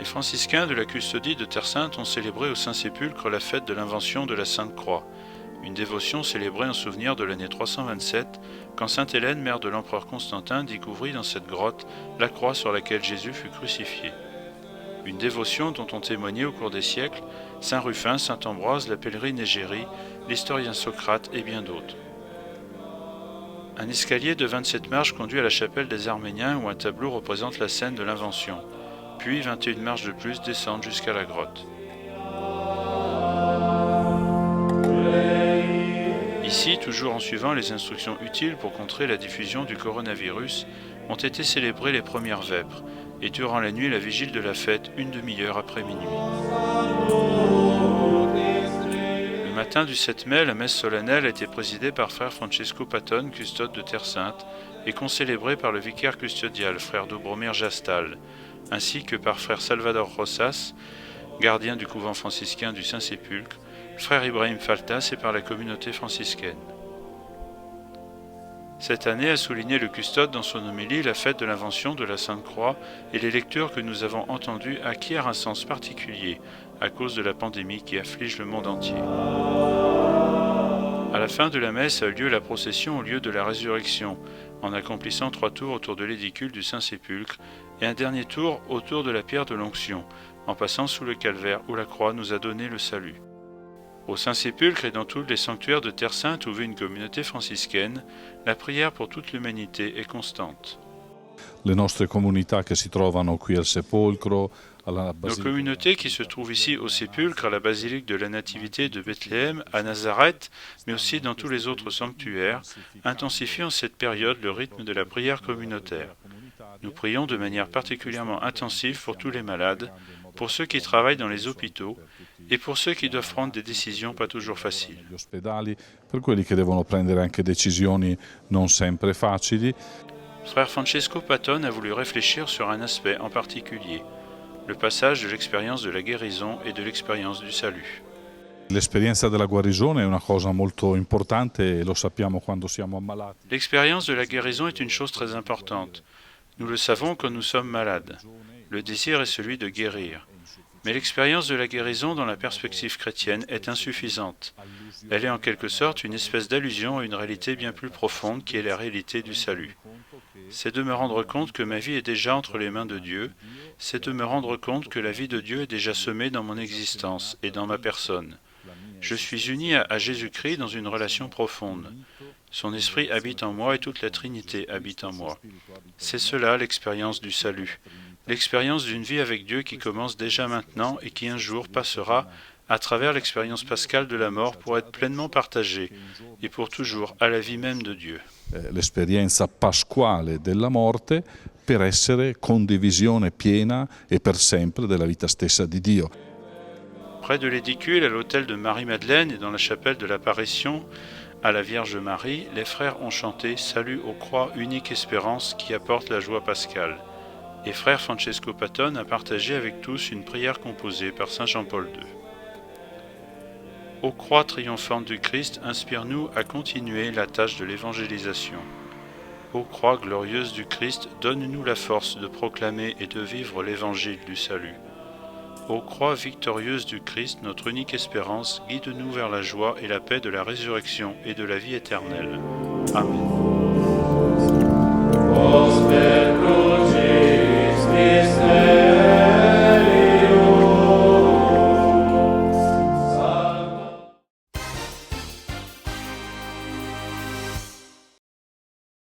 Les franciscains de la custodie de Terre Sainte ont célébré au Saint-Sépulcre la fête de l'invention de la Sainte Croix, une dévotion célébrée en souvenir de l'année 327, quand sainte Hélène, mère de l'empereur Constantin, découvrit dans cette grotte la croix sur laquelle Jésus fut crucifié. Une dévotion dont ont témoigné au cours des siècles saint Rufin, saint Ambroise, la pèlerine Égérie, l'historien Socrate et bien d'autres. Un escalier de 27 marches conduit à la chapelle des Arméniens où un tableau représente la scène de l'invention. Puis 21 marches de plus descendent jusqu'à la grotte. Ici, toujours en suivant les instructions utiles pour contrer la diffusion du coronavirus, ont été célébrées les premières vêpres, et durant la nuit la vigile de la fête, une demi-heure après minuit. Le matin du 7 mai, la messe solennelle a été présidée par frère Francesco Patton, custode de Terre Sainte, et concélébrée par le vicaire custodial, frère Dobromir Jastal, ainsi que par frère Salvador Rosas, gardien du couvent franciscain du Saint-Sépulcre, frère Ibrahim Faltas et par la communauté franciscaine. Cette année a souligné le custode dans son homélie la fête de l'invention de la Sainte Croix et les lectures que nous avons entendues acquièrent un sens particulier à cause de la pandémie qui afflige le monde entier. À la fin de la messe a eu lieu la procession au lieu de la résurrection, en accomplissant 3 tours autour de l'édicule du Saint-Sépulcre et un dernier tour autour de la pierre de l'onction, en passant sous le calvaire où la croix nous a donné le salut. Au Saint-Sépulcre et dans tous les sanctuaires de Terre Sainte où vit une communauté franciscaine, la prière pour toute l'humanité est constante. Le nostre comunità che si trovano qui al sepolcro, alla Nos basilica. communautés qui se trouvent ici au Sépulcre, à la basilique de la Nativité de Bethléem, à Nazareth, mais aussi dans tous les autres sanctuaires, intensifient en cette période le rythme de la prière communautaire. Nous prions de manière particulièrement intensive pour tous les malades, pour ceux qui travaillent dans les hôpitaux et pour ceux qui doivent prendre des décisions pas toujours faciles. Gli ospedali, per quelli che devono prendere anche decisioni non sempre facili. Frère Francesco Patton a voulu réfléchir sur un aspect en particulier, le passage de l'expérience de la guérison et de l'expérience du salut. L'esperienza della guarigione è una cosa molto importante e lo sappiamo quando siamo ammalati. L'expérience de la guérison est une chose très importante. Nous le savons quand nous sommes malades. Le désir est celui de guérir. Mais l'expérience de la guérison dans la perspective chrétienne est insuffisante. Elle est en quelque sorte une espèce d'allusion à une réalité bien plus profonde qui est la réalité du salut. C'est de me rendre compte que ma vie est déjà entre les mains de Dieu, c'est de me rendre compte que la vie de Dieu est déjà semée dans mon existence et dans ma personne. Je suis uni à Jésus-Christ dans une relation profonde. Son esprit habite en moi et toute la Trinité habite en moi. C'est cela l'expérience du salut, l'expérience d'une vie avec Dieu qui commence déjà maintenant et qui un jour passera à travers l'expérience pascale de la mort pour être pleinement partagée et pour toujours à la vie même de Dieu. L'esperienza pasquale della morte per essere condivisione piena e per sempre della vita stessa di Dio. Près de l'édicule, à l'autel de Marie-Madeleine et dans la chapelle de l'Apparition à la Vierge Marie, les frères ont chanté « Salut aux croix, unique espérance qui apporte la joie pascale ». Et frère Francesco Patton a partagé avec tous une prière composée par saint Jean-Paul II. Ô croix triomphante du Christ, inspire-nous à continuer la tâche de l'évangélisation. Ô croix glorieuse du Christ, donne-nous la force de proclamer et de vivre l'évangile du salut. Ô croix victorieuse du Christ, notre unique espérance, guide-nous vers la joie et la paix de la résurrection et de la vie éternelle. Amen.